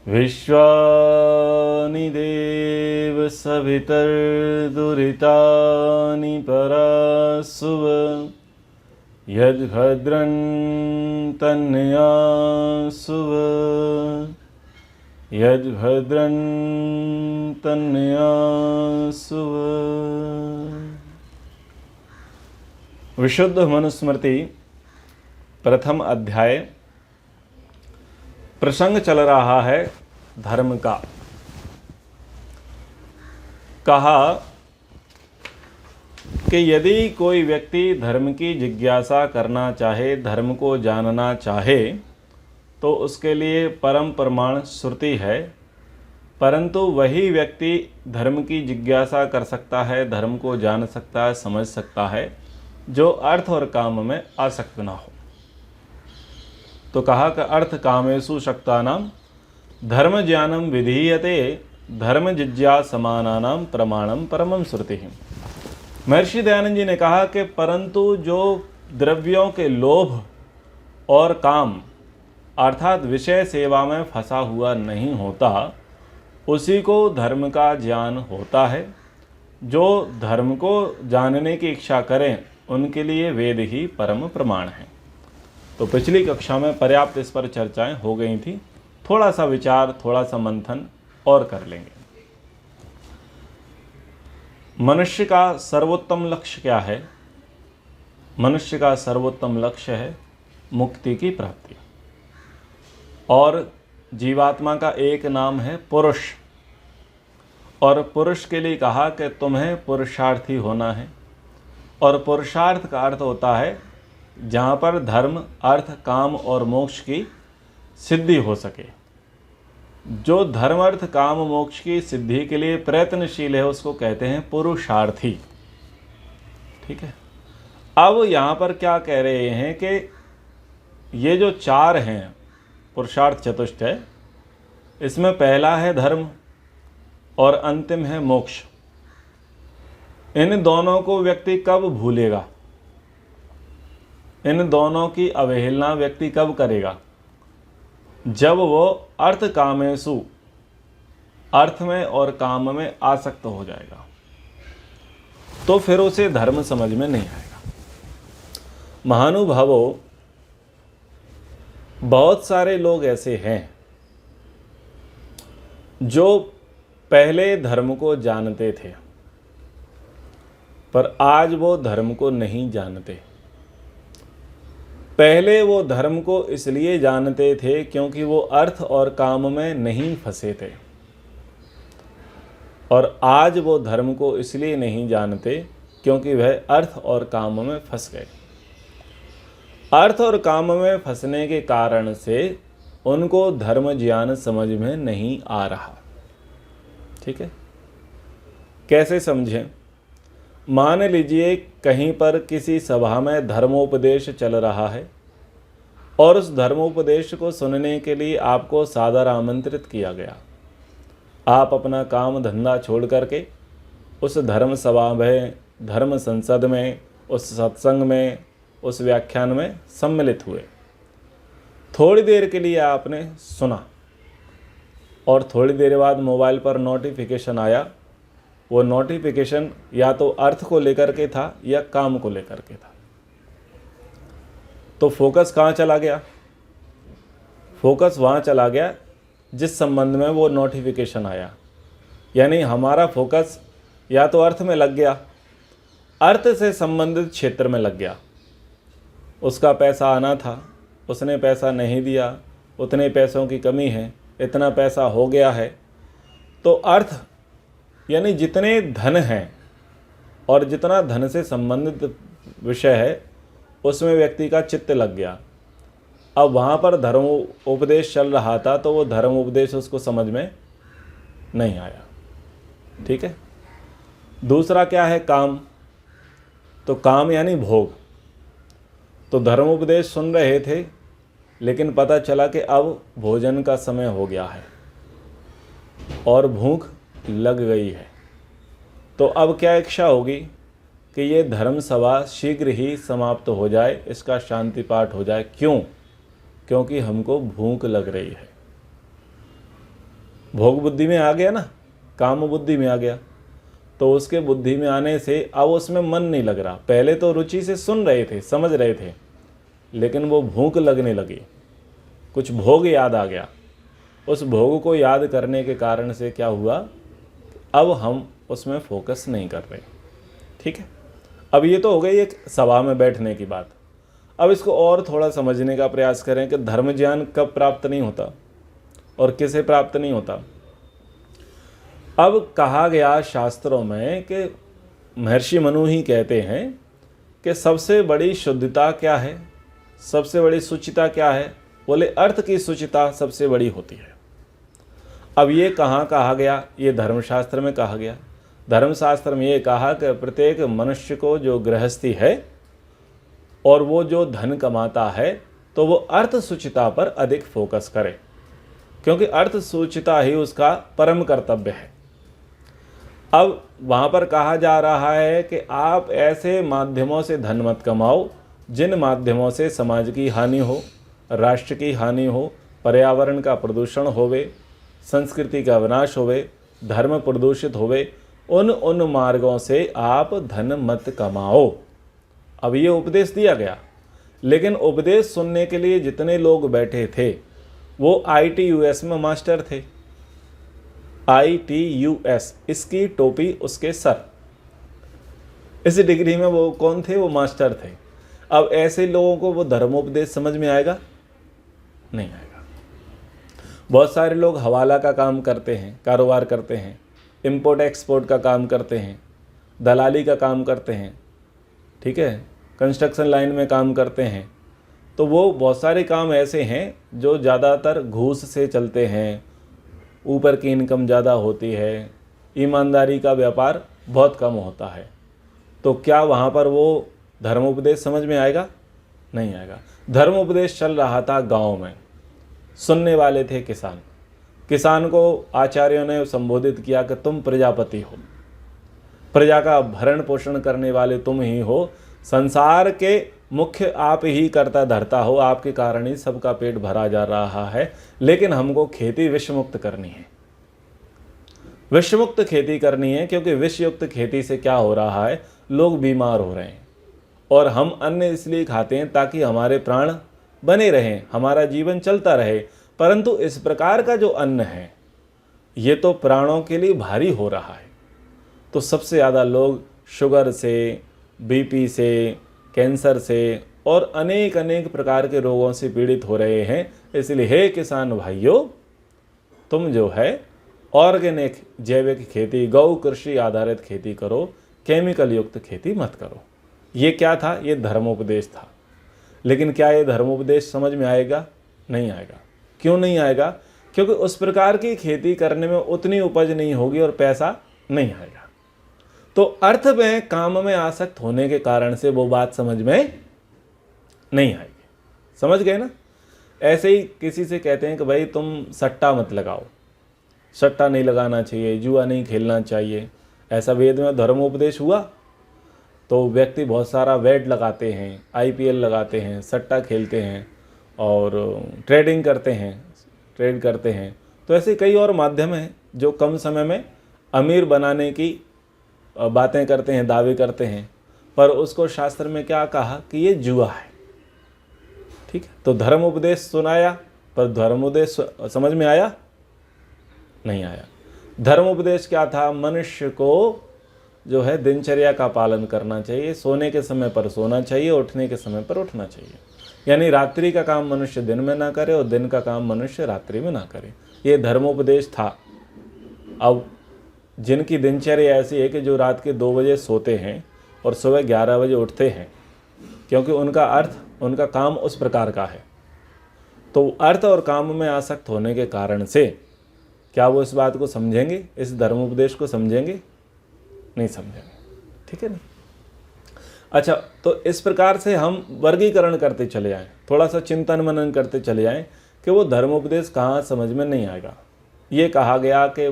विश्वानि देव सवितर्दुरितानि परासुव यद्भद्रं तन्यासुव यद्भद्रं तन्यासुव। विशुद्ध मनुस्मृति प्रथम अध्याय। प्रसंग चल रहा है धर्म का। कहा कि यदि कोई व्यक्ति धर्म की जिज्ञासा करना चाहे, धर्म को जानना चाहे, तो उसके लिए परम प्रमाण श्रुति है। परंतु वही व्यक्ति धर्म की जिज्ञासा कर सकता है, धर्म को जान सकता है, समझ सकता है, जो अर्थ और काम में आसक्त ना हो। तो कहा कि अर्थ कामेषु शक्तानाम धर्म ज्ञानम विधीयते धर्म जिज्ञासमानानाम प्रमाणम परमं श्रुति। महर्षि दयानंद जी ने कहा कि परंतु जो द्रव्यों के लोभ और काम अर्थात विषय सेवा में फंसा हुआ नहीं होता, उसी को धर्म का ज्ञान होता है। जो धर्म को जानने की इच्छा करें उनके लिए वेद ही परम प्रमाण है। तो पिछली कक्षा में पर्याप्त इस पर चर्चाएं हो गई थी। थोड़ा सा विचार, थोड़ा सा मंथन और कर लेंगे। मनुष्य का सर्वोत्तम लक्ष्य क्या है? मनुष्य का सर्वोत्तम लक्ष्य है मुक्ति की प्राप्ति। और जीवात्मा का एक नाम है पुरुष। और पुरुष के लिए कहा कि तुम्हें पुरुषार्थी होना है। और पुरुषार्थ का अर्थ होता है जहाँ पर धर्म, अर्थ, काम और मोक्ष की सिद्धि हो सके। जो धर्म, अर्थ, काम, मोक्ष की सिद्धि के लिए प्रयत्नशील है उसको कहते हैं पुरुषार्थी। ठीक है। अब यहाँ पर क्या कह रहे हैं कि ये जो चार हैं पुरुषार्थ चतुष्ट है, इसमें पहला है धर्म और अंतिम है मोक्ष। इन दोनों को व्यक्ति कब भूलेगा? इन दोनों की अवहेलना व्यक्ति कब करेगा? जब वो अर्थ कामेषु, अर्थ में और काम में आसक्त हो जाएगा, तो फिर उसे धर्म समझ में नहीं आएगा। महानुभावों, बहुत सारे लोग ऐसे हैं जो पहले धर्म को जानते थे, पर आज वो धर्म को नहीं जानते। पहले वो धर्म को इसलिए जानते थे क्योंकि वो अर्थ और काम में नहीं फंसे थे, और आज वो धर्म को इसलिए नहीं जानते क्योंकि वह अर्थ और काम में फंस गए। अर्थ और काम में फंसने के कारण से उनको धर्म ज्ञान समझ में नहीं आ रहा। ठीक है। कैसे समझें? मान लीजिए कहीं पर किसी सभा में धर्मोपदेश चल रहा है और उस धर्मोपदेश को सुनने के लिए आपको सादर आमंत्रित किया गया। आप अपना काम धंधा छोड़ करके उस धर्म सभा में, धर्म संसद में, उस सत्संग में, उस व्याख्यान में सम्मिलित हुए। थोड़ी देर के लिए आपने सुना और थोड़ी देर बाद मोबाइल पर नोटिफिकेशन आया। वो नोटिफिकेशन या तो अर्थ को लेकर के था या काम को लेकर के था। तो फोकस कहाँ चला गया? फोकस वहाँ चला गया जिस संबंध में वो नोटिफिकेशन आया। यानी हमारा फोकस या तो अर्थ में लग गया, अर्थ से संबंधित क्षेत्र में लग गया। उसका पैसा आना था, उसने पैसा नहीं दिया, उतने पैसों की कमी है, इतना पैसा हो गया है। तो अर्थ यानी जितने धन हैं और जितना धन से संबंधित विषय है उसमें व्यक्ति का चित्त लग गया। अब वहाँ पर धर्म उपदेश चल रहा था तो वो धर्म उपदेश उसको समझ में नहीं आया। ठीक है। दूसरा क्या है? काम। तो काम यानी भोग। तो धर्म उपदेश सुन रहे थे लेकिन पता चला कि अब भोजन का समय हो गया है और भूख लग गई है। तो अब क्या इच्छा होगी? कि ये धर्म सभा शीघ्र ही समाप्त हो जाए, इसका शांति पाठ हो जाए। क्यों? क्योंकि हमको भूख लग रही है। भोग बुद्धि में आ गया ना, काम बुद्धि में आ गया, तो उसके बुद्धि में आने से अब उसमें मन नहीं लग रहा। पहले तो रुचि से सुन रहे थे, समझ रहे थे, लेकिन वो भूख लगने लगी, कुछ भोग याद आ गया। उस भोग को याद करने के कारण से क्या हुआ, अब हम उसमें फोकस नहीं कर रहे। ठीक है, अब ये तो हो गई एक सभा में बैठने की बात। अब इसको और थोड़ा समझने का प्रयास करें कि धर्म ज्ञान कब प्राप्त नहीं होता और किसे प्राप्त नहीं होता। अब कहा गया शास्त्रों में कि महर्षि मनु ही कहते हैं कि सबसे बड़ी शुद्धता क्या है, सबसे बड़ी शुचिता क्या है? बोले अर्थ की शुचिता सबसे बड़ी होती है। अब ये कहाँ कहा गया? ये धर्मशास्त्र में कहा गया। धर्मशास्त्र में ये कहा कि प्रत्येक मनुष्य को जो गृहस्थी है और वो जो धन कमाता है, तो वो अर्थ शुचिता पर अधिक फोकस करे, क्योंकि अर्थ शुचिता ही उसका परम कर्तव्य है। अब वहाँ पर कहा जा रहा है कि आप ऐसे माध्यमों से धन मत कमाओ जिन माध्यमों से समाज की हानि हो, राष्ट्र की हानि हो, पर्यावरण का प्रदूषण होवे, संस्कृति का विनाश होवे, धर्म प्रदूषित होवे। उन मार्गों से आप धन मत कमाओ। अब ये उपदेश दिया गया, लेकिन उपदेश सुनने के लिए जितने लोग बैठे थे वो ITUS में मास्टर थे। ITUS, इसकी टोपी उसके सर, इस डिग्री में वो कौन थे? वो मास्टर थे। अब ऐसे लोगों को वो धर्मोपदेश समझ में आएगा? नहीं आएगा। बहुत सारे लोग हवाला का काम करते हैं, कारोबार करते हैं, इंपोर्ट एक्सपोर्ट का काम करते हैं, दलाली का काम करते हैं, ठीक है, कंस्ट्रक्शन लाइन में काम करते हैं। तो वो बहुत सारे काम ऐसे हैं जो ज़्यादातर घूस से चलते हैं, ऊपर की इनकम ज़्यादा होती है, ईमानदारी का व्यापार बहुत कम होता है। तो क्या वहाँ पर वो धर्मोपदेश समझ में आएगा? नहीं आएगा। धर्मोपदेश चल रहा था गांव में, सुनने वाले थे किसान। किसान को आचार्यों ने संबोधित किया कि तुम प्रजापति हो, प्रजा का भरण पोषण करने वाले तुम ही हो, संसार के मुख्य आप ही करता धरता हो, आपके कारण ही सबका पेट भरा जा रहा है। लेकिन हमको खेती विषमुक्त करनी है, विषमुक्त खेती करनी है, क्योंकि विषयुक्त खेती से क्या हो रहा है, लोग बीमार हो रहे हैं। और हम अन्न इसलिए खाते हैं ताकि हमारे प्राण बने रहें, हमारा जीवन चलता रहे। परंतु इस प्रकार का जो अन्न है ये तो प्राणों के लिए भारी हो रहा है। तो सबसे ज़्यादा लोग शुगर से, BP से, कैंसर से और अनेक अनेक प्रकार के रोगों से पीड़ित हो रहे हैं। इसलिए हे किसान भाइयों, तुम जो है ऑर्गेनिक जैविक खेती, गौ कृषि आधारित खेती करो, केमिकल युक्त खेती मत करो। ये क्या था? ये धर्मोपदेश था। लेकिन क्या ये धर्मोपदेश समझ में आएगा? नहीं आएगा। क्यों नहीं आएगा? क्योंकि उस प्रकार की खेती करने में उतनी उपज नहीं होगी और पैसा नहीं आएगा। तो अर्थ में, काम में आसक्त होने के कारण से वो बात समझ में नहीं आएगी। समझ गए ना? ऐसे ही किसी से कहते हैं कि भाई तुम सट्टा मत लगाओ, सट्टा नहीं लगाना चाहिए, जुआ नहीं खेलना चाहिए, ऐसा वेद में धर्मोपदेश हुआ। तो व्यक्ति बहुत सारा वेट लगाते हैं, IPL लगाते हैं, सट्टा खेलते हैं और ट्रेड करते हैं। तो ऐसे कई और माध्यम हैं जो कम समय में अमीर बनाने की बातें करते हैं, दावे करते हैं, पर उसको शास्त्र में क्या कहा कि ये जुआ है। ठीक है, तो धर्म उपदेश सुनाया, पर धर्म उपदेश समझ में आया? नहीं आया। धर्म उपदेश क्या था? मनुष्य को जो है दिनचर्या का पालन करना चाहिए, सोने के समय पर सोना चाहिए, उठने के समय पर उठना चाहिए। यानी रात्रि का काम मनुष्य दिन में ना करे और दिन का काम मनुष्य रात्रि में ना करे। ये धर्मोपदेश था। अब जिनकी दिनचर्या ऐसी है कि जो रात के 2 बजे सोते हैं और सुबह 11 बजे उठते हैं, क्योंकि उनका अर्थ, उनका काम उस प्रकार का है, तो अर्थ और काम में आसक्त होने के कारण से क्या वो इस बात को समझेंगे, इस धर्मोपदेश को समझेंगे? नहीं समझेंगे। ठीक है ना? अच्छा, तो इस प्रकार से हम वर्गीकरण करते चले जाएं, थोड़ा सा चिंतन मनन करते चले जाएं कि वो धर्मोपदेश कहाँ समझ में नहीं आएगा। ये कहा गया कि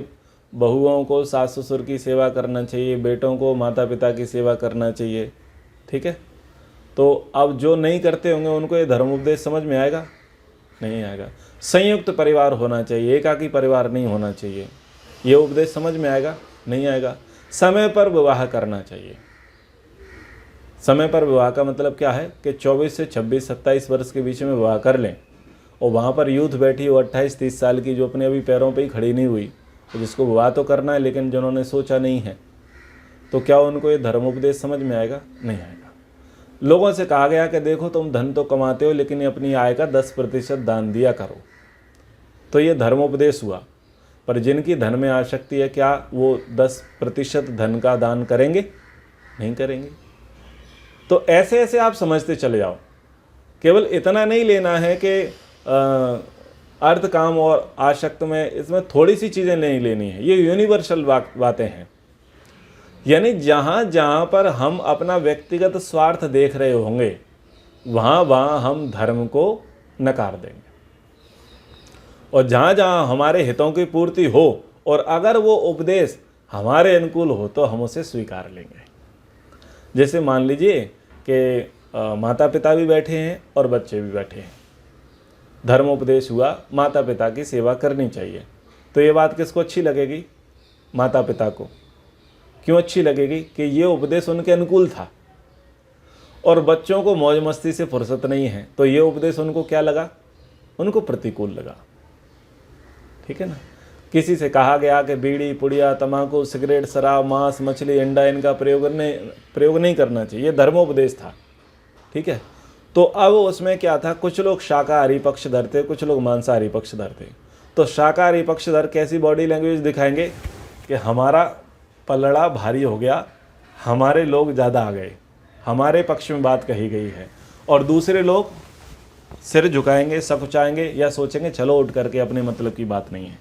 बहुओं को सास ससुर की सेवा करना चाहिए, बेटों को माता पिता की सेवा करना चाहिए। ठीक है, तो अब जो नहीं करते होंगे उनको ये धर्म उपदेश समझ में आएगा? नहीं आएगा। संयुक्त परिवार होना चाहिए, एकाकी परिवार नहीं होना चाहिए, ये उपदेश समझ में आएगा? नहीं आएगा। समय पर विवाह करना चाहिए। समय पर विवाह का मतलब क्या है कि 24 से 26 27 वर्ष के बीच में विवाह कर लें, और वहाँ पर यूथ बैठी हो 28 30 साल की, जो अपने अभी पैरों पे ही खड़ी नहीं हुई, तो जिसको विवाह तो करना है लेकिन जिन्होंने सोचा नहीं है, तो क्या उनको ये धर्म उपदेश समझ में आएगा? नहीं आएगा। लोगों से कहा गया कि देखो तुम धन तो कमाते हो लेकिन अपनी आय का 10% दान दिया करो, तो ये धर्म उपदेश हुआ। पर जिनकी धन में आसक्ति है, क्या वो 10% धन का दान करेंगे? नहीं करेंगे। तो ऐसे ऐसे आप समझते चले जाओ। केवल इतना नहीं लेना है कि अर्थ काम और आसक्त में, इसमें थोड़ी सी चीज़ें नहीं लेनी है, ये यूनिवर्सल बातें हैं। यानी जहाँ जहाँ पर हम अपना व्यक्तिगत स्वार्थ देख रहे होंगे, वहाँ वहाँ हम धर्म को नकार देंगे, और जहाँ जहाँ हमारे हितों की पूर्ति हो और अगर वो उपदेश हमारे अनुकूल हो तो हम उसे स्वीकार लेंगे। जैसे मान लीजिए कि माता पिता भी बैठे हैं और बच्चे भी बैठे हैं, धर्म उपदेश हुआ माता पिता की सेवा करनी चाहिए, तो ये बात किसको अच्छी लगेगी? माता पिता को। क्यों अच्छी लगेगी? कि ये उपदेश उनके अनुकूल था, और बच्चों को मौज मस्ती से फुर्सत नहीं है, तो ये उपदेश उनको क्या लगा? उनको प्रतिकूल लगा। ठीक है ना। किसी से कहा गया कि बीड़ी पुड़िया तंबाकू सिगरेट शराब मांस मछली अंडा इनका प्रयोग नहीं करना चाहिए, ये धर्मोपदेश था। ठीक है, तो अब उसमें क्या था, कुछ लोग शाकाहारी पक्ष धरते, कुछ लोग मांसाहारी पक्ष धरते। तो शाकाहारी पक्षधर कैसी बॉडी लैंग्वेज दिखाएंगे कि हमारा पलड़ा भारी हो गया, हमारे लोग ज़्यादा आ गए, हमारे पक्ष में बात कही गई है, और दूसरे लोग सिर झुकाएंगे सकुचाएंगे या सोचेंगे चलो उठ करके अपने मतलब की बात नहीं है।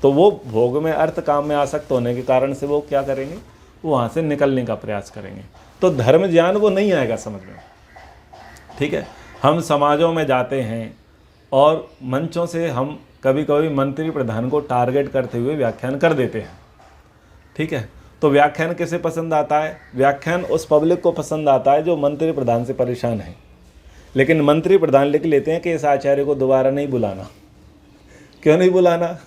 तो वो भोग में अर्थ काम में आसक्त होने के कारण से वो क्या करेंगे, वो वहाँ से निकलने का प्रयास करेंगे। तो धर्म ज्ञान वो नहीं आएगा समझ में। ठीक है, हम समाजों में जाते हैं और मंचों से हम कभी कभी मंत्री प्रधान को टारगेट करते हुए व्याख्यान कर देते हैं। ठीक है, तो व्याख्यान किसे पसंद आता है? व्याख्यान उस पब्लिक को पसंद आता है जो मंत्री प्रधान से परेशान है। लेकिन मंत्री प्रधान लिख लेते हैं कि इस आचार्य को दोबारा नहीं बुलाना। क्यों नहीं बुलाना?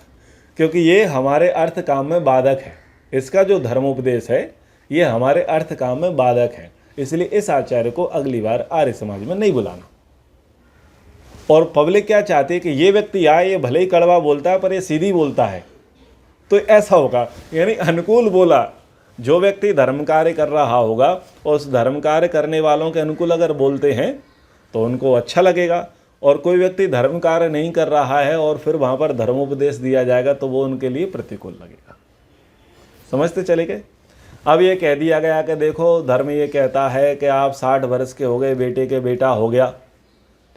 क्योंकि ये हमारे अर्थ काम में बाधक है, इसका जो धर्मोपदेश है ये हमारे अर्थ काम में बाधक है, इसलिए इस आचार्य को अगली बार आर्य समाज में नहीं बुलाना। और पब्लिक क्या चाहती है कि ये व्यक्ति आए, ये भले ही कड़वा बोलता है पर ये सीधी बोलता है, तो ऐसा होगा। यानी अनुकूल बोला, जो व्यक्ति धर्म कार्य कर रहा होगा और उस धर्म कार्य करने वालों के अनुकूल अगर बोलते हैं तो उनको अच्छा लगेगा, और कोई व्यक्ति धर्म कार्य नहीं कर रहा है और फिर वहाँ पर धर्मोपदेश दिया जाएगा तो वो उनके लिए प्रतिकूल लगेगा। समझते चले गए? अब ये कह दिया गया कि देखो धर्म ये कहता है कि आप 60 वर्ष के हो गए, बेटे के बेटा हो गया,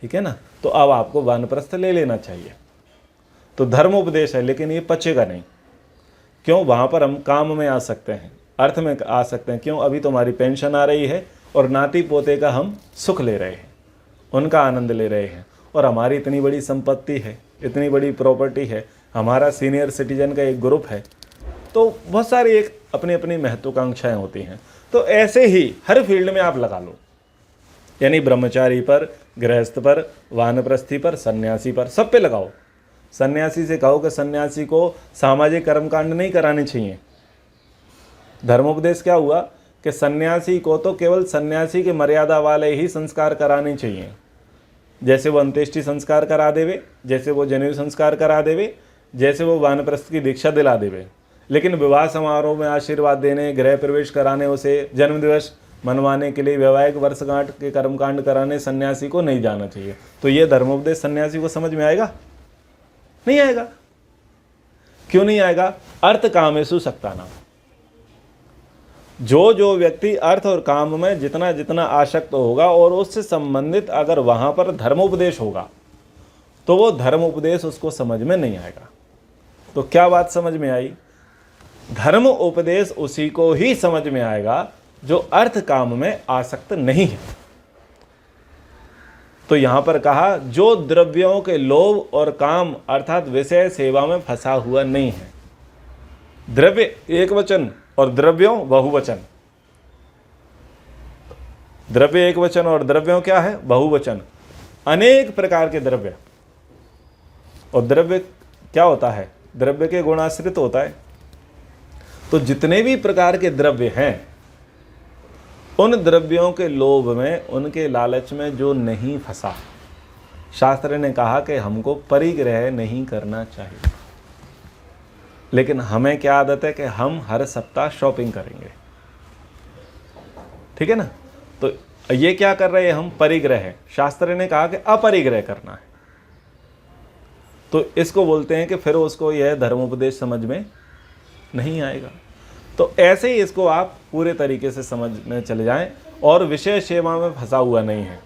ठीक है ना, तो अब आपको वानप्रस्थ ले लेना चाहिए। तो धर्मोपदेश है लेकिन ये पचेगा नहीं। क्यों? वहाँ पर हम काम में आ सकते हैं, अर्थ में आ सकते हैं। क्यों? अभी तो हमारी पेंशन आ रही है और नाती पोते का हम सुख ले रहे हैं, उनका आनंद ले रहे हैं, और हमारी इतनी बड़ी संपत्ति है, इतनी बड़ी प्रॉपर्टी है, हमारा सीनियर सिटीजन का एक ग्रुप है, तो बहुत सारी एक अपनी अपनी महत्वाकांक्षाएं होती हैं। तो ऐसे ही हर फील्ड में आप लगा लो, यानी ब्रह्मचारी पर, गृहस्थ पर, वानप्रस्थी पर, सन्यासी पर, सब पे लगाओ। सन्यासी से कहो कि सन्यासी को सामाजिक कर्मकांड नहीं कराने चाहिए। धर्मोपदेश क्या हुआ कि सन्यासी को तो केवल सन्यासी के मर्यादा वाले ही संस्कार कराने चाहिए, जैसे वो अंत्येष्टि संस्कार करा देवे, जैसे वो जनेऊ संस्कार करा देवे, जैसे वो वानप्रस्थ की दीक्षा दिला देवे। लेकिन विवाह समारोह में आशीर्वाद देने, गृह प्रवेश कराने, उसे जन्मदिवस मनवाने के लिए वैवाहिक वर्षगांठ के कर्मकांड कराने सन्यासी को नहीं जाना चाहिए। तो ये धर्मोपदेश सन्यासी को समझ में आएगा? नहीं आएगा। क्यों नहीं आएगा? अर्थ कामेषु सक्तानाम। जो जो व्यक्ति अर्थ और काम में जितना जितना आसक्त होगा और उससे संबंधित अगर वहां पर धर्मोपदेश होगा तो वो धर्मोपदेश उसको समझ में नहीं आएगा। तो क्या बात समझ में आई? धर्म उपदेश उसी को ही समझ में आएगा जो अर्थ काम में आसक्त नहीं है। तो यहां पर कहा जो द्रव्यों के लोभ और काम अर्थात विषय सेवा में फंसा हुआ नहीं है, द्रव्य एक वचन और द्रव्यों बहुवचन। द्रव्य एक वचन और द्रव्यों क्या है? बहुवचन। अनेक प्रकार के द्रव्य। और द्रव्य क्या होता है? द्रव्य के गुणाश्रित होता है। तो जितने भी प्रकार के द्रव्य हैं, उन द्रव्यों के लोभ में, उनके लालच में जो नहीं फंसा, शास्त्र ने कहा कि हमको परिग्रह नहीं करना चाहिए। लेकिन हमें क्या आदत है कि हम हर सप्ताह शॉपिंग करेंगे, ठीक है ना। तो ये क्या कर रहे हैं हम? परिग्रह है। शास्त्र ने कहा कि अपरिग्रह करना है। तो इसको बोलते हैं कि फिर उसको यह धर्मोपदेश समझ में नहीं आएगा। तो ऐसे ही इसको आप पूरे तरीके से समझने चले जाएं और विषय सेवा में फंसा हुआ नहीं है।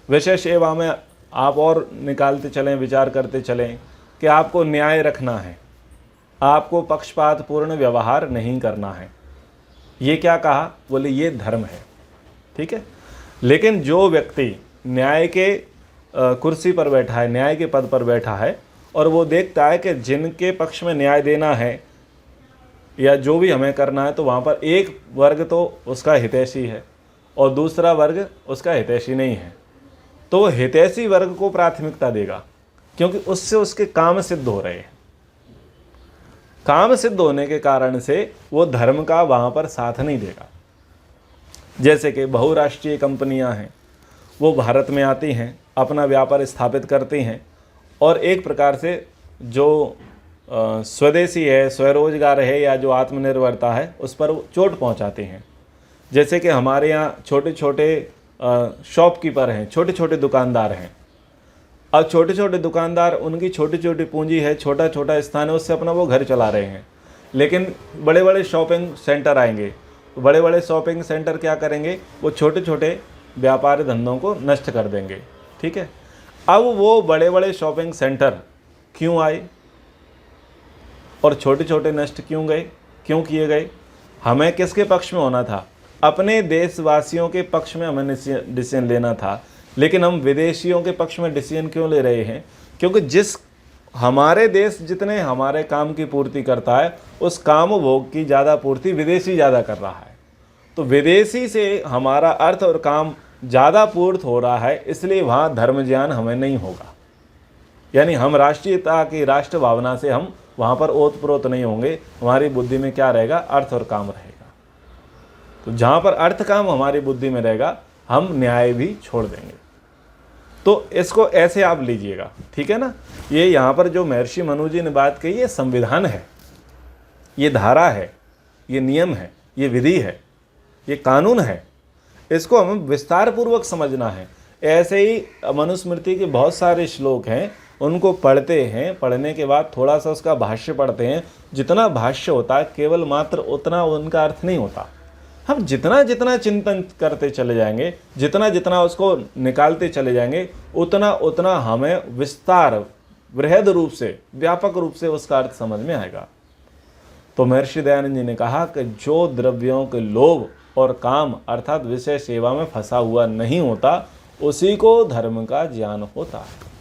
विषय सेवा में आप और निकालते चलें, विचार करते चलें कि आपको न्याय रखना है, आपको पक्षपातपूर्ण व्यवहार नहीं करना है। ये क्या कहा? बोले ये धर्म है, ठीक है। लेकिन जो व्यक्ति न्याय के कुर्सी पर बैठा है, न्याय के पद पर बैठा है, और वो देखता है कि जिनके पक्ष में न्याय देना है या जो भी हमें करना है, तो वहाँ पर एक वर्ग तो उसका हितैषी है और दूसरा वर्ग उसका हितैषी नहीं है, तो वो हितैषी वर्ग को प्राथमिकता देगा, क्योंकि उससे उसके काम सिद्ध हो रहे हैं। काम सिद्ध होने के कारण से वो धर्म का वहाँ पर साथ नहीं देगा। जैसे कि बहुराष्ट्रीय कंपनियां हैं, वो भारत में आती हैं, अपना व्यापार स्थापित करती हैं, और एक प्रकार से जो स्वदेशी है, स्वरोजगार है, या जो आत्मनिर्भरता है, उस पर चोट पहुंचाते हैं। जैसे कि हमारे यहाँ छोटे छोटे शॉपकीपर हैं, छोटे छोटे दुकानदार हैं। अब छोटे छोटे दुकानदार, उनकी छोटी छोटी पूंजी है, छोटा छोटा स्थान है, उससे अपना वो घर चला रहे हैं। लेकिन बड़े बड़े शॉपिंग सेंटर आएंगे, बड़े बड़े शॉपिंग सेंटर क्या करेंगे? वो छोटे छोटे व्यापार धंधों को नष्ट कर देंगे, ठीक है। अब वो बड़े बड़े शॉपिंग सेंटर क्यों आए और छोटे छोटे नष्ट क्यों गए, क्यों किए गए? हमें किसके पक्ष में होना था? अपने देशवासियों के पक्ष में हमें डिसीजन लेना था। लेकिन हम विदेशियों के पक्ष में डिसीजन क्यों ले रहे हैं? क्योंकि जिस हमारे देश जितने हमारे काम की पूर्ति करता है, उस काम भोग की ज़्यादा पूर्ति विदेशी ज़्यादा कर रहा है। तो विदेशी से हमारा अर्थ और काम ज़्यादा पूर्त हो रहा है, इसलिए वहाँ धर्म ज्ञान हमें नहीं होगा। यानी हम राष्ट्रीयता की, राष्ट्र भावना से हम वहाँ पर ओतप्रोत नहीं होंगे। हमारी बुद्धि में क्या रहेगा? अर्थ और काम रहेगा। तो जहाँ पर अर्थ काम हमारी बुद्धि में रहेगा, हम न्याय भी छोड़ देंगे। तो इसको ऐसे आप लीजिएगा, ठीक है ना। ये यहाँ पर जो महर्षि मनु जी ने बात कही, ये संविधान है, ये धारा है, ये नियम है, ये विधि है, ये कानून है। इसको हमें विस्तार पूर्वक समझना है। ऐसे ही मनुस्मृति के बहुत सारे श्लोक हैं, उनको पढ़ते हैं, पढ़ने के बाद थोड़ा सा उसका भाष्य पढ़ते हैं। जितना भाष्य होता है केवल मात्र उतना उनका अर्थ नहीं होता। हम जितना जितना चिंतन करते चले जाएंगे, जितना जितना उसको निकालते चले जाएंगे, उतना उतना हमें विस्तार, बृहद रूप से, व्यापक रूप से उसका अर्थ समझ में आएगा। तो महर्षि दयानंद जी ने कहा कि जो द्रव्यों के लोभ और काम अर्थात विषय सेवा में फंसा हुआ नहीं होता, उसी को धर्म का ज्ञान होता है,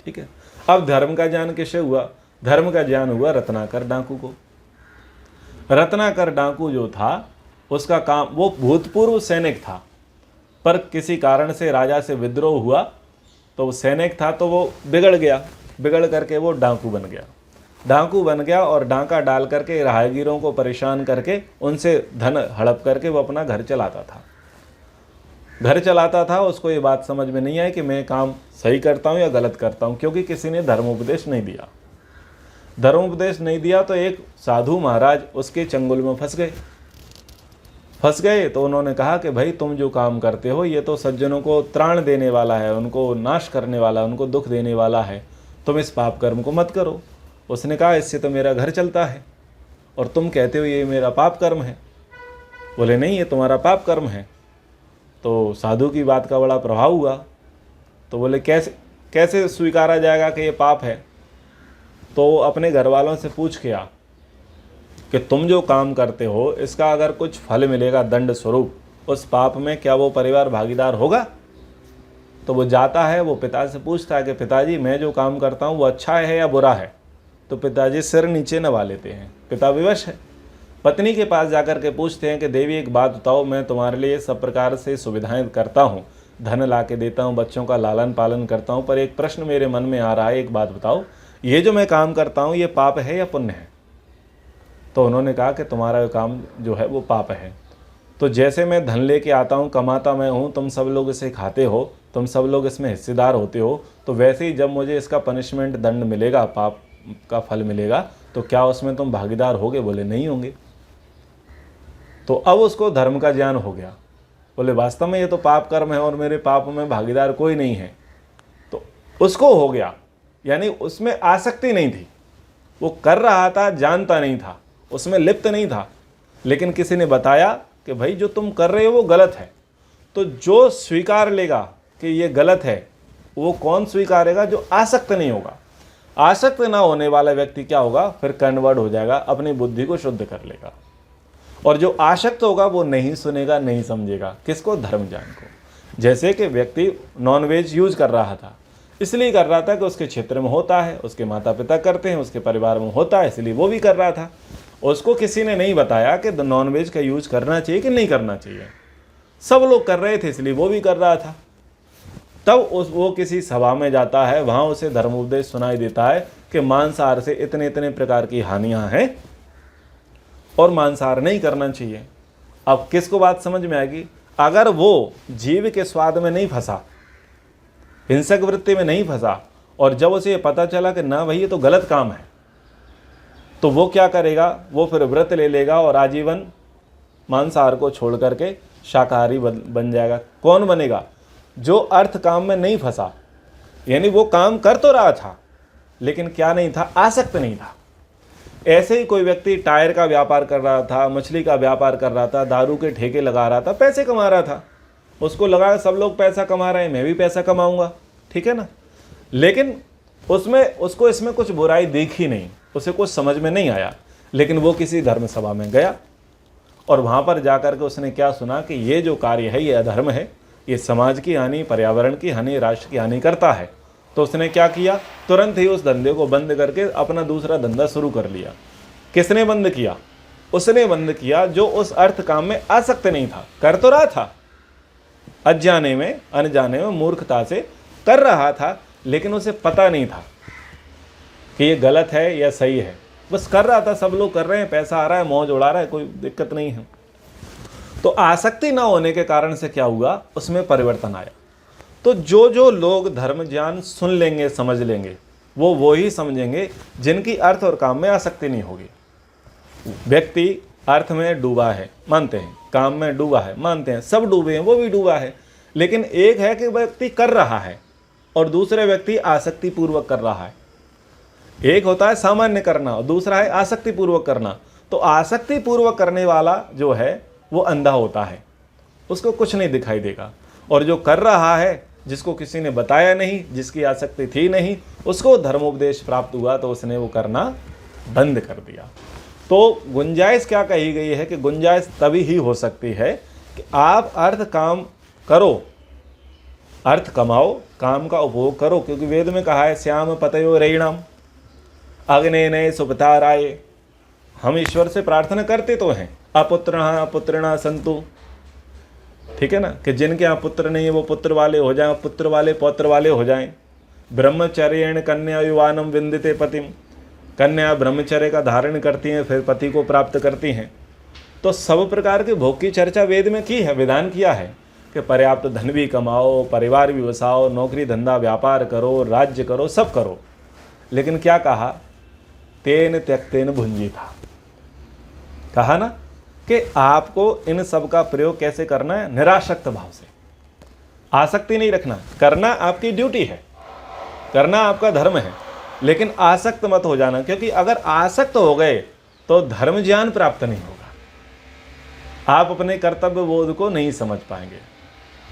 ठीक है। अब धर्म का ज्ञान किसे हुआ? धर्म का ज्ञान हुआ रत्नाकर डाकू को। रत्नाकर डाकू जो था, उसका काम, वो भूतपूर्व सैनिक था, पर किसी कारण से राजा से विद्रोह हुआ, तो वो सैनिक था तो वो बिगड़ गया, बिगड़ करके वो डाकू बन गया। डाकू बन गया और डाका डाल करके राहगीरों को परेशान करके उनसे धन हड़प करके वो अपना घर चलाता था। घर चलाता था, उसको ये बात समझ में नहीं आई कि मैं काम सही करता हूँ या गलत करता हूँ, क्योंकि किसी ने धर्मोपदेश नहीं दिया। धर्मोपदेश नहीं दिया तो एक साधु महाराज उसके चंगुल में फंस गए। तो उन्होंने कहा कि भाई तुम जो काम करते हो ये तो सज्जनों को त्राण देने वाला है, उनको नाश करने वाला, उनको दुख देने वाला है, तुम इस पाप कर्म को मत करो। उसने कहा इससे तो मेरा घर चलता है और तुम कहते हो ये मेरा पाप कर्म है। बोले नहीं, ये तुम्हारा पाप कर्म है। तो साधु की बात का बड़ा प्रभाव हुआ। तो बोले कैसे स्वीकारा जाएगा कि ये पाप है? तो अपने घर वालों से पूछ के आ कि तुम जो काम करते हो इसका अगर कुछ फल मिलेगा दंड स्वरूप, उस पाप में क्या वो परिवार भागीदार होगा? तो वो जाता है, वो पिता से पूछता है कि पिताजी मैं जो काम करता हूँ वो अच्छा है या बुरा है? तो पिताजी सिर नीचे नवा लेते हैं, पिता विवश है। पत्नी के पास जाकर के पूछते हैं कि देवी एक बात बताओ, मैं तुम्हारे लिए सब प्रकार से सुविधाएं करता हूँ, धन ला के देता हूँ, बच्चों का लालन पालन करता हूँ, पर एक प्रश्न मेरे मन में आ रहा है, एक बात बताओ, ये जो मैं काम करता हूँ ये पाप है या पुण्य है? तो उन्होंने कहा कि तुम्हारा काम जो है वो पाप है। तो जैसे मैं धन लेके आता हूँ, कमाता मैं हूँ, तुम सब लोग इसे खाते हो, तुम सब लोग इसमें हिस्सेदार होते हो, तो वैसे ही जब मुझे इसका पनिशमेंट दंड मिलेगा, पाप का फल मिलेगा, तो क्या उसमें तुम भागीदार होगे? बोले नहीं होंगे। तो अब उसको धर्म का ज्ञान हो गया। बोले वास्तव में ये तो पाप कर्म है और मेरे पाप में भागीदार कोई नहीं है। तो उसको हो गया, यानी उसमें आसक्ति नहीं थी, वो कर रहा था, जानता नहीं था, उसमें लिप्त नहीं था, लेकिन किसी ने बताया कि भाई जो तुम कर रहे हो वो गलत है। तो जो स्वीकार लेगा कि ये गलत है, वो कौन स्वीकारेगा? जो आसक्त नहीं होगा। आसक्त ना होने वाला व्यक्ति क्या होगा? फिर कन्वर्ट हो जाएगा, अपनी बुद्धि को शुद्ध कर लेगा। और जो आसक्त होगा वो नहीं सुनेगा, नहीं समझेगा। किसको? धर्म ज्ञान को। जैसे कि व्यक्ति नॉनवेज यूज कर रहा था, इसलिए कर रहा था कि उसके क्षेत्र में होता है, उसके माता पिता करते हैं, उसके परिवार में होता है, इसलिए वो भी कर रहा था। उसको किसी ने नहीं बताया कि नॉनवेज का यूज करना चाहिए कि नहीं करना चाहिए। सब लोग कर रहे थे, इसलिए वो भी कर रहा था। तब वो किसी सभा में जाता है, वहाँ उसे धर्मोपदेश सुनाई देता है कि मांसाहार से इतने इतने प्रकार की हानियाँ हैं और मांसाहार नहीं करना चाहिए। अब किसको बात समझ में आएगी? अगर वो जीव के स्वाद में नहीं फंसा, हिंसक वृत्ति में नहीं फंसा, और जब उसे पता चला कि ना भाई ये तो गलत काम है, तो वो क्या करेगा? वो फिर व्रत ले लेगा और आजीवन मांसाहार को छोड़ करके शाकाहारी बन जाएगा। कौन बनेगा? जो अर्थ काम में नहीं फंसा, यानी वो काम कर तो रहा था लेकिन क्या नहीं था? आसक्त नहीं था। ऐसे ही कोई व्यक्ति टायर का व्यापार कर रहा था, मछली का व्यापार कर रहा था, दारू के ठेके लगा रहा था, पैसे कमा रहा था, उसको लगा सब लोग पैसा कमा रहे हैं, मैं भी पैसा कमाऊंगा, ठीक है ना। लेकिन उसको इसमें कुछ बुराई देखी नहीं, उसे कुछ समझ में नहीं आया। लेकिन वो किसी धर्म सभा में गया और वहाँ पर जाकर के उसने क्या सुना कि ये जो कार्य है ये अधर्म है, ये समाज की हानि, पर्यावरण की हानि, राष्ट्र की हानि करता है। तो उसने क्या किया? तुरंत ही उस धंधे को बंद करके अपना दूसरा धंधा शुरू कर लिया। किसने बंद किया? उसने बंद किया जो उस अर्थ काम में आसक्त नहीं था, कर तो रहा था, अनजाने में मूर्खता से कर रहा था, लेकिन उसे पता नहीं था कि ये गलत है या सही है। बस कर रहा था, सब लोग कर रहे हैं, पैसा आ रहा है, मौज उड़ा रहा है, कोई दिक्कत नहीं है। तो आसक्ति ना होने के कारण से क्या हुआ? उसमें परिवर्तन आया। तो जो लोग धर्म ज्ञान सुन लेंगे, समझ लेंगे, वो ही समझेंगे जिनकी अर्थ और काम में आसक्ति नहीं होगी। व्यक्ति अर्थ में डूबा है, मानते हैं, काम में डूबा है, मानते हैं, सब डूबे हैं, वो भी डूबा है। लेकिन एक है कि व्यक्ति कर रहा है और दूसरे व्यक्ति आसक्ति पूर्वक कर रहा है। एक होता है सामान्य करना और दूसरा है आसक्ति पूर्वक करना। तो आसक्ति पूर्वक करने वाला जो है वो अंधा होता है, उसको कुछ नहीं दिखाई देगा। और जो कर रहा है, जिसको किसी ने बताया नहीं, जिसकी आसक्ति थी नहीं, उसको धर्मोपदेश प्राप्त हुआ तो उसने वो करना बंद कर दिया। तो गुंजाइश क्या कही गई है कि गुंजाइश तभी ही हो सकती है कि आप अर्थ काम करो, अर्थ कमाओ, काम का उपभोग करो। क्योंकि वेद में कहा है श्याम पतयो रैणाम अग्ने नये सुपताराय। हम ईश्वर से प्रार्थना करते तो हैं, अपुत्रिणा संतु, ठीक है ना, कि जिनके यहाँ पुत्र नहीं है वो पुत्र वाले हो जाएं, पुत्र वाले पौत्र वाले हो जाएं। ब्रह्मचर्येण कन्या युवानम विंदिते पतिम, कन्या ब्रह्मचर्य का धारण करती हैं, फिर पति को प्राप्त करती हैं। तो सब प्रकार के भोग की चर्चा वेद में की है, विधान किया है कि पर्याप्त धन भी कमाओ, परिवार भी बसाओ, नौकरी धंधा व्यापार करो, राज्य करो, सब करो। लेकिन क्या कहा? तेन त्यक्तेन भुंजी था। कहा ना कि आपको इन सब का प्रयोग कैसे करना है? निरासक्त भाव से, आसक्ति नहीं रखना। करना आपकी ड्यूटी है, करना आपका धर्म है, लेकिन आसक्त मत हो जाना। क्योंकि अगर आसक्त हो गए तो धर्म ज्ञान प्राप्त नहीं होगा, आप अपने कर्तव्य बोध को नहीं समझ पाएंगे,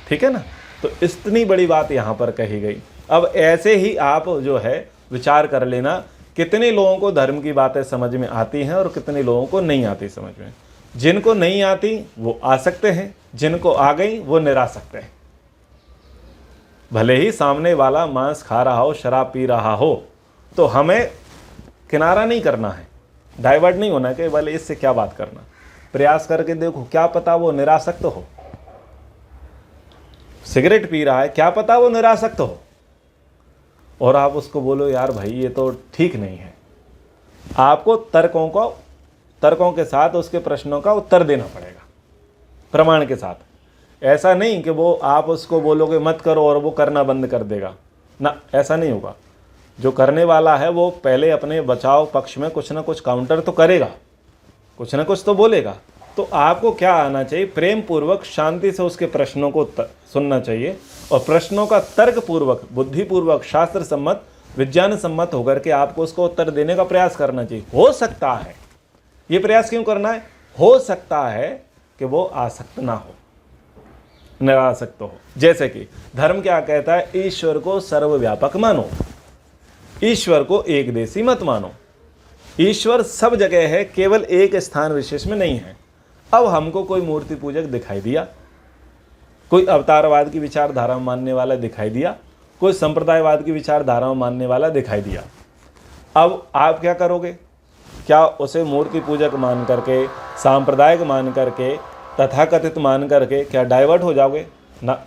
ठीक है ना। तो इतनी बड़ी बात यहाँ पर कही गई। अब ऐसे ही आप जो है विचार कर लेना, कितने लोगों को धर्म की बातें समझ में आती हैं और कितने लोगों को नहीं आती समझ में। जिनको नहीं आती वो आसक्त हैं, जिनको आ गई वो निरासक्त हैं। भले ही सामने वाला मांस खा रहा हो, शराब पी रहा हो, तो हमें किनारा नहीं करना है, डाइवर्ट नहीं होना कि भले इससे क्या बात करना। प्रयास करके देखो, क्या पता वो निरासक्त हो। सिगरेट पी रहा है, क्या पता वो निरासक्त हो, और आप उसको बोलो यार भाई ये तो ठीक नहीं है। आपको तर्कों के साथ उसके प्रश्नों का उत्तर देना पड़ेगा, प्रमाण के साथ। ऐसा नहीं कि वो आप उसको बोलोगे मत करो और वो करना बंद कर देगा ना, ऐसा नहीं होगा। जो करने वाला है वो पहले अपने बचाव पक्ष में कुछ ना कुछ काउंटर तो करेगा, कुछ ना कुछ तो बोलेगा। तो आपको क्या आना चाहिए, प्रेम पूर्वक शांति से उसके प्रश्नों को सुनना चाहिए, और प्रश्नों का तर्क पूर्वक, बुद्धिपूर्वक, शास्त्र सम्मत, विज्ञान सम्मत होकर के आपको उसको उत्तर देने का प्रयास करना चाहिए। हो सकता है, ये प्रयास क्यों करना है, हो सकता है कि वो आसक्त ना हो, निरासक्त हो। जैसे कि धर्म क्या कहता है, ईश्वर को सर्वव्यापक मानो, ईश्वर को एक देशी मत मानो। ईश्वर सब जगह है, केवल एक स्थान विशेष में नहीं है। अब हमको कोई मूर्ति पूजक दिखाई दिया, कोई अवतारवाद की विचारधारा में मानने वाला दिखाई दिया, कोई संप्रदायवाद की विचारधारा में मानने वाला दिखाई दिया। अब आप क्या करोगे, क्या उसे मूर्ति पूजक मान करके, सांप्रदायिक मान करके, तथाकथित मान करके क्या डाइवर्ट हो जाओगे? ना,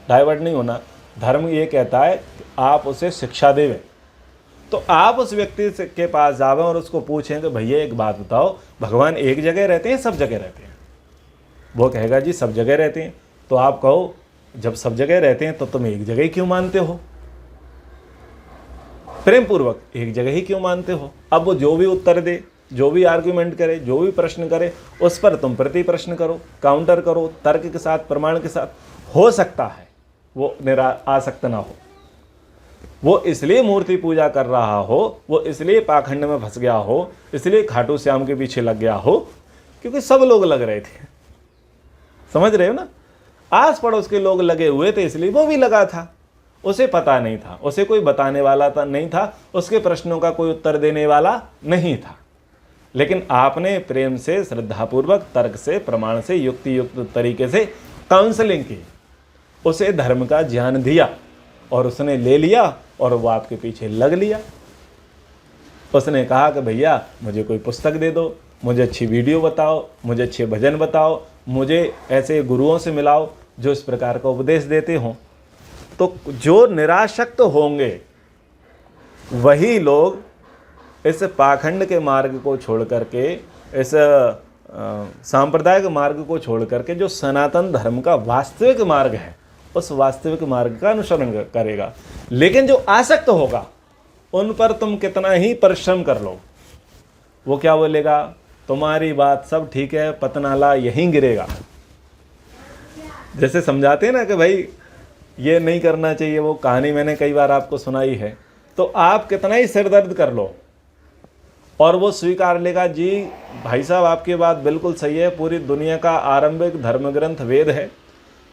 डाइवर्ट नहीं होना। धर्म ये कहता है कि आप उसे शिक्षा देवें। तो आप उस व्यक्ति के पास जावें और उसको पूछें कि भैया एक बात बताओ, भगवान एक जगह रहते हैं, सब जगह रहते हैं? वो कहेगा जी सब जगह रहते हैं। तो आप कहो जब सब जगह रहते हैं तो तुम एक जगह ही क्यों मानते हो, प्रेम पूर्वक एक जगह ही क्यों मानते हो? अब वो जो भी उत्तर दे, जो भी आर्ग्यूमेंट करे, जो भी प्रश्न करे, उस पर तुम प्रति प्रश्न करो, काउंटर करो, तर्क के साथ, प्रमाण के साथ। हो सकता है वो आसक्त ना हो, वो इसलिए मूर्ति पूजा कर रहा हो, वो इसलिए पाखंड में फंस गया हो, इसलिए खाटू श्याम के पीछे लग गया हो क्योंकि सब लोग लग रहे थे। समझ रहे हो ना, आस पड़ोस के लोग लगे हुए थे इसलिए वो भी लगा था। उसे पता नहीं था, उसे कोई बताने वाला नहीं था, उसके प्रश्नों का कोई उत्तर देने वाला नहीं था। लेकिन आपने प्रेम से, श्रद्धापूर्वक, तर्क से, प्रमाण से, युक्ति युक्त तरीके से काउंसलिंग की, उसे धर्म का ज्ञान दिया और उसने ले लिया और वो आपके पीछे लग लिया। उसने कहा कि भैया मुझे कोई पुस्तक दे दो, मुझे अच्छी वीडियो बताओ, मुझे अच्छे भजन बताओ, मुझे ऐसे गुरुओं से मिलाओ जो इस प्रकार का उपदेश देते हों। तो जो निरासक्त होंगे वही लोग इस पाखंड के मार्ग को छोड़ करके, इस सांप्रदायिक मार्ग को छोड़ करके जो सनातन धर्म का वास्तविक मार्ग है, उस वास्तविक मार्ग का अनुसरण करेगा। लेकिन जो आसक्त होगा उन पर तुम कितना ही परिश्रम कर लो, वो क्या बोलेगा, तुम्हारी बात सब ठीक है, पतनाला यहीं गिरेगा। जैसे समझाते हैं ना कि भाई ये नहीं करना चाहिए, वो कहानी मैंने कई बार आपको सुनाई है। तो आप कितना ही सिर दर्द कर लो और वो स्वीकार लेगा, जी भाई साहब आपकी बात बिल्कुल सही है, पूरी दुनिया का आरंभिक धर्म ग्रंथ वेद है,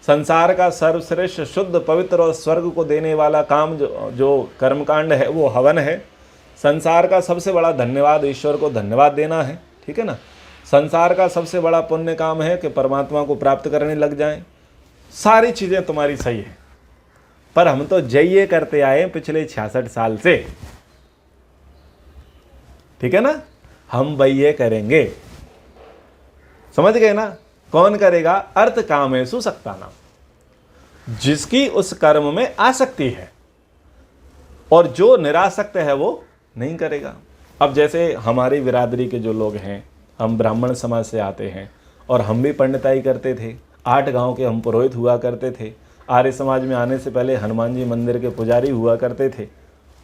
संसार का सर्वश्रेष्ठ शुद्ध पवित्र और स्वर्ग को देने वाला काम जो कर्मकांड है वो हवन है, संसार का सबसे बड़ा धन्यवाद ईश्वर को धन्यवाद देना है, ठीक है ना, संसार का सबसे बड़ा पुण्य काम है कि परमात्मा को प्राप्त करने लग जाएं। सारी चीज़ें तुम्हारी सही है, पर हम तो जय करते आए पिछले 66 साल से, ठीक है ना, हम वही करेंगे। समझ गए ना, कौन करेगा, अर्थ कामेषु सक्तानाम, जिसकी उस कर्म में आसक्ति है, और जो निरासक्त है वो नहीं करेगा। अब जैसे हमारी बिरादरी के जो लोग हैं, हम ब्राह्मण समाज से आते हैं और हम भी पंडिताई करते थे, 8 गांव के हम पुरोहित हुआ करते थे, आर्य समाज में आने से पहले हनुमान जी मंदिर के पुजारी हुआ करते थे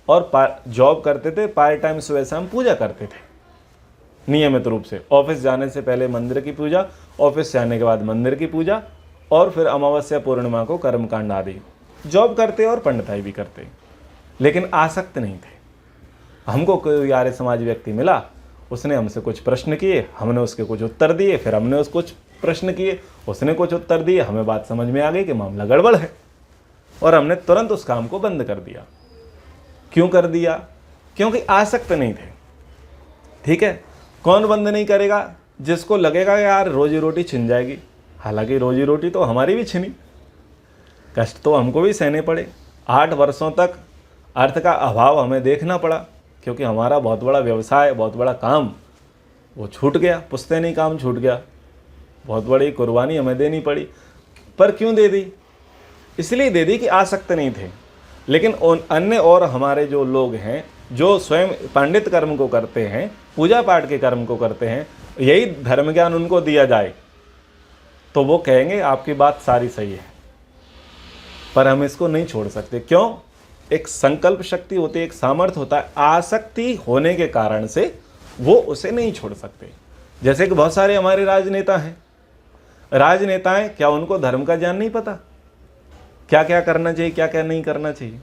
और जॉब करते थे, पार्ट टाइम सुबह शाम पूजा करते थे नियमित रूप से। ऑफिस जाने से पहले मंदिर की पूजा, ऑफिस से आने के बाद मंदिर की पूजा, और फिर अमावस्या पूर्णिमा को कर्मकांड आदि जॉब करते और पंडिताई भी करते, लेकिन आसक्त नहीं थे। हमको कोई आर्य समाज व्यक्ति मिला, उसने हमसे कुछ प्रश्न किए, हमने उसके कुछ उत्तर दिए, फिर हमने उसको कुछ प्रश्न किए, उसने कुछ उत्तर दिए, हमें बात समझ में आ गई कि मामला गड़बड़ है, और हमने तुरंत उस काम को बंद कर दिया। क्यों कर दिया? क्योंकि आसक्त नहीं थे। ठीक है, कौन बंद नहीं करेगा? जिसको लगेगा यार रोजी रोटी छिन जाएगी। हालांकि रोजी रोटी तो हमारी भी छिनी, कष्ट तो हमको भी सहने पड़े। 8 वर्षों तक अर्थ का अभाव हमें देखना पड़ा, क्योंकि हमारा बहुत बड़ा व्यवसाय, बहुत बड़ा काम वो छूट गया, पुश्तैनी काम छूट गया, बहुत बड़ी कुर्बानी हमें देनी पड़ी। पर क्यों दे दी? इसलिए दे दी कि आसक्त नहीं थे। लेकिन अन्य और हमारे जो लोग हैं जो स्वयं पंडित कर्म को करते हैं, पूजा पाठ के कर्म को करते हैं, यही धर्म ज्ञान उनको दिया जाए तो वो कहेंगे आपकी बात सारी सही है। पर हम इसको नहीं छोड़ सकते। क्यों? एक संकल्प शक्ति होती है, एक सामर्थ्य होता है, आसक्ति होने के कारण से वो उसे नहीं छोड़ सकते। जैसे कि बहुत सारे हमारे राजनेता हैं, राजनेताएं, क्या उनको धर्म का ज्ञान नहीं पता? क्या क्या करना चाहिए, क्या क्या नहीं करना चाहिए?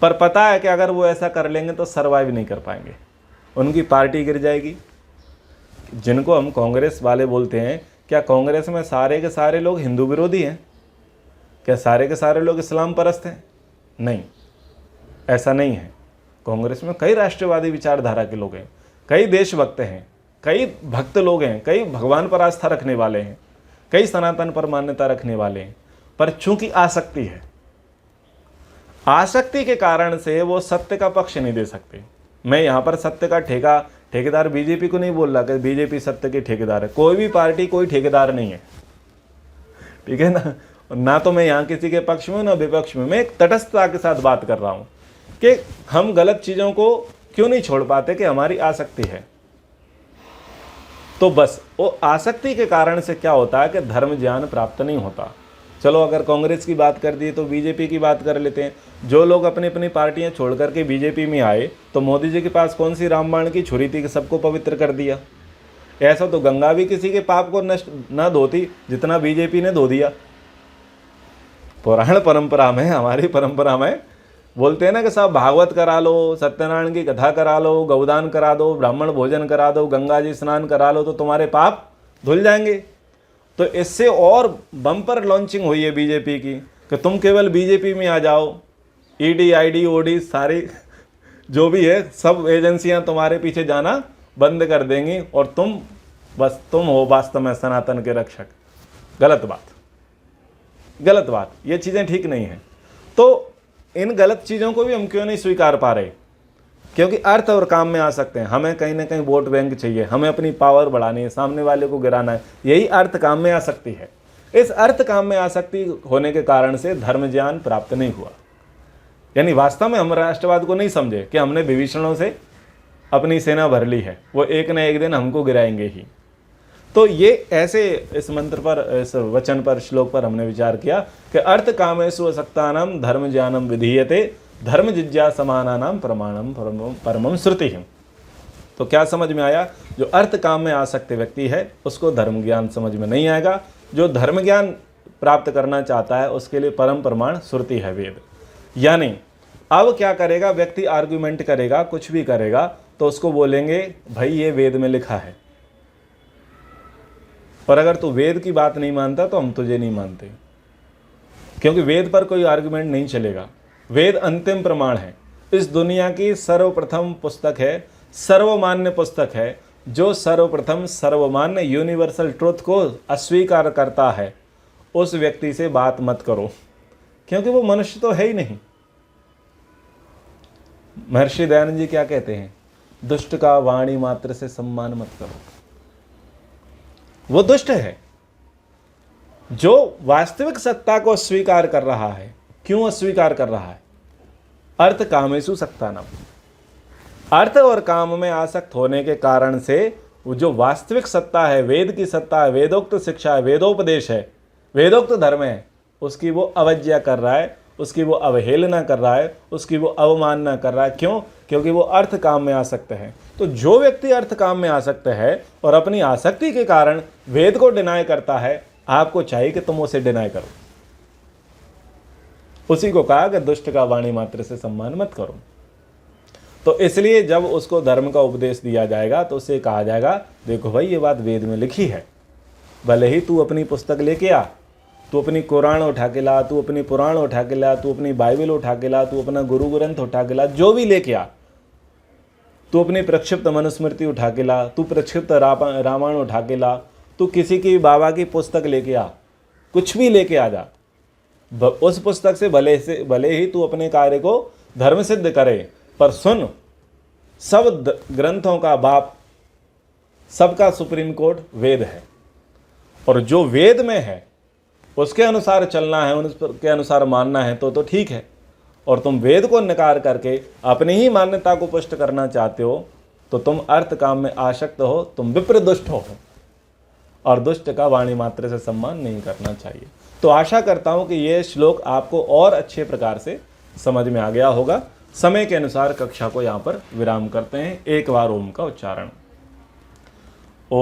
पर पता है कि अगर वो ऐसा कर लेंगे तो सर्वाइव नहीं कर पाएंगे, उनकी पार्टी गिर जाएगी। जिनको हम कांग्रेस वाले बोलते हैं, क्या कांग्रेस में सारे के सारे लोग हिंदू विरोधी हैं? क्या सारे के सारे लोग इस्लाम परस्त हैं? नहीं, ऐसा नहीं है। कांग्रेस में कई राष्ट्रवादी विचारधारा के लोग हैं, कई देशभक्त हैं, कई भक्त लोग हैं, कई भगवान पर आस्था रखने वाले हैं, कई सनातन पर मान्यता रखने वाले हैं। पर चूंकि आसक्ति है, आसक्ति के कारण से वो सत्य का पक्ष नहीं दे सकते। मैं यहाँ पर सत्य का ठेकेदार बीजेपी को नहीं बोल रहा कि बीजेपी सत्य के ठेकेदार है। कोई भी पार्टी कोई ठेकेदार नहीं है, ठीक है ना? ना तो मैं यहाँ किसी के पक्ष में हूँ ना विपक्ष में। मैं एक तटस्थता के साथ बात कर रहा हूँ कि हम गलत चीज़ों को क्यों नहीं छोड़ पाते, कि हमारी आसक्ति है। तो बस वो आसक्ति के कारण से क्या होता है कि धर्म ज्ञान प्राप्त नहीं होता। चलो, अगर कांग्रेस की बात कर दी तो बीजेपी की बात कर लेते हैं। जो लोग अपनी अपनी पार्टियां छोड़ करके बीजेपी में आए, तो मोदी जी के पास कौन सी रामबाण की छुरी थी कि सबको पवित्र कर दिया? ऐसा तो गंगा भी किसी के पाप को नष्ट न धोती जितना बीजेपी ने धो दिया। पुराण परंपरा में, हमारी परंपरा में बोलते हैं ना कि सब भागवत करा लो, सत्यनारायण की कथा करा लो, गौदान करा दो, ब्राह्मण भोजन करा दो, गंगा जी स्नान करा लो तो तुम्हारे पाप धुल जाएंगे। तो इससे और बम्पर लॉन्चिंग हुई है बीजेपी की कि तुम केवल बीजेपी में आ जाओ, ईडी, आईडी, ओडी सारी जो भी है सब एजेंसियां तुम्हारे पीछे जाना बंद कर देंगी और तुम हो वास्तव में सनातन के रक्षक। गलत बात, गलत बात, ये चीज़ें ठीक नहीं हैं। तो इन गलत चीज़ों को भी हम क्यों नहीं स्वीकार पा रहे? क्योंकि अर्थ और काम में आ सकते हैं। हमें कहीं ना कहीं वोट बैंक चाहिए, हमें अपनी पावर बढ़ानी है, सामने वाले को गिराना है, यही अर्थ काम में आ सकती है। इस अर्थ काम में आसक्ति होने के कारण से धर्म ज्ञान प्राप्त नहीं हुआ। यानी वास्तव में हम राष्ट्रवाद को नहीं समझे कि हमने विभीषणों से अपनी सेना भर ली है, वो एक न एक दिन हमको गिराएंगे ही। तो ये ऐसे इस मंत्र पर, इस वचन पर, श्लोक पर हमने विचार किया कि अर्थ कामेषु असक्तानां धर्म ज्ञानम विधीयते धर्म जिज्ञासमानानां प्रमाणम परमम श्रुति। तो क्या समझ में आया? जो अर्थ काम में आसक्त व्यक्ति है उसको धर्म ज्ञान समझ में नहीं आएगा। जो धर्म ज्ञान प्राप्त करना चाहता है उसके लिए परम प्रमाण श्रुति है, वेद। यानी अब क्या करेगा व्यक्ति? आर्ग्यूमेंट करेगा, कुछ भी करेगा तो उसको बोलेंगे भाई ये वेद में लिखा है। और अगर तू वेद की बात नहीं मानता तो हम तुझे नहीं मानते, क्योंकि वेद पर कोई आर्गुमेंट नहीं चलेगा। वेद अंतिम प्रमाण है, इस दुनिया की सर्वप्रथम पुस्तक है, सर्वमान्य पुस्तक है। जो सर्वप्रथम सर्वमान्य यूनिवर्सल ट्रुथ को अस्वीकार करता है उस व्यक्ति से बात मत करो, क्योंकि वो मनुष्य तो है ही नहीं। महर्षि दयानंद जी क्या कहते हैं? दुष्ट का वाणी मात्र से सम्मान मत करो। वो दुष्ट है जो वास्तविक सत्ता को अस्वीकार कर रहा है। क्यों अस्वीकार कर रहा है? अर्थ कामेषु सक्तानाम, अर्थ और काम में आसक्त होने के कारण से वो जो वास्तविक सत्ता है, वेद की सत्ता है, वेदोक्त शिक्षा है, वेदोपदेश है, वेदोक्त धर्म है, उसकी वो अवज्ञा कर रहा है, उसकी वो अवहेलना कर रहा है, उसकी वो अवमानना कर रहा है। क्यों? क्योंकि वो अर्थ काम में आसक्त है। तो जो व्यक्ति अर्थ काम में आसक्त है और अपनी आसक्ति के कारण वेद को डिनाय करता है, आपको चाहिए कि तुम उसे डिनाय करो। उसी को कहा कि दुष्ट का वाणी मात्र से सम्मान मत करो। तो इसलिए जब उसको धर्म का उपदेश दिया जाएगा तो उसे कहा जाएगा देखो भाई ये बात वेद में लिखी है, भले ही तू अपनी पुस्तक लेके आ, तू अपनी कुरान उठा के ला, तू अपनी पुराण उठा के ला, तू अपनी बाइबल उठा के ला, तू अपना गुरु ग्रंथ उठा के ला, जो भी लेके आ, तू अपनी प्रक्षिप्त मनुस्मृति उठा के ला, तू प्रक्षिप्त रामायण उठा के ला, तू किसी की बाबा की पुस्तक लेके आ, कुछ भी लेके आ जा। उस पुस्तक से भले ही तू अपने कार्य को धर्म सिद्ध करे, पर सुन सब ग्रंथों का बाप, सबका सुप्रीम कोर्ट वेद है, और जो वेद में है उसके अनुसार चलना है, उसके अनुसार मानना है तो ठीक है। और तुम वेद को नकार करके अपनी ही मान्यता को पुष्ट करना चाहते हो तो तुम अर्थ काम में आसक्त हो, तुम विप्र दुष्ट हो, और दुष्ट का वाणी मात्र से सम्मान नहीं करना चाहिए। तो आशा करता हूं कि यह श्लोक आपको और अच्छे प्रकार से समझ में आ गया होगा। समय के अनुसार कक्षा को यहां पर विराम करते हैं। एक बार ओम का उच्चारण। ओ